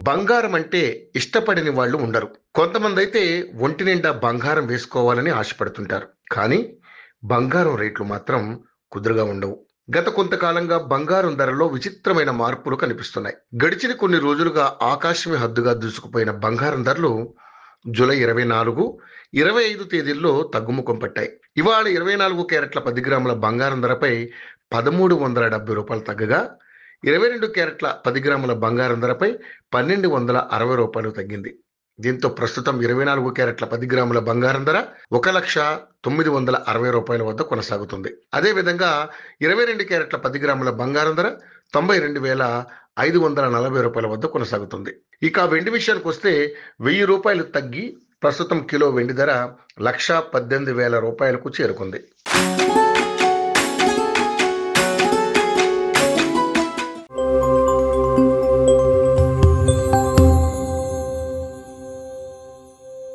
బంగారం అంటే ఇష్టపడని వాళ్ళు ఉండరు. కొంతమంది అయితే ఒంటి నిండా బంగారం వేసుకోవాలని ఆశపడుతుంటారు. కానీ బంగారం రేట్లు మాత్రం కుదురుగా ఉండవు. గత కొంతకాలంగా బంగారం ధరలో విచిత్రమైన మార్పులు కనిపిస్తున్నాయి. గడిచిన కొన్ని రోజులుగా ఆకాశమే హద్దుగా దూసుకుపోయిన బంగారం ధరలు జూలై 24, 25 తేదీల్లో తగ్గుముఖం పట్టాయి. ఇవాళ 24 క్యారెట్ల 10 గ్రాముల బంగారం ధరపై రూ. 1370 తగ్గగా 22 క్యారెట్ల 10 గ్రాముల బంగారం ధరపై రూ. 1260 తగ్గింది. దీంతో ప్రస్తుతం 24 క్యారెట్ల 10 గ్రాముల బంగారం ధర రూ. 1,960 వద్ద కొనసాగుతుంది. అదేవిధంగా 22 క్యారెట్ల 10 గ్రాముల బంగారం ధర రూ. 92,540 వద్ద కొనసాగుతుంది. ఇక వెండి విషయానికి వస్తే రూ. 1000 తగ్గి ప్రస్తుతం కిలో వెండి ధర రూ. 1,18,000కు చేరుకుంది.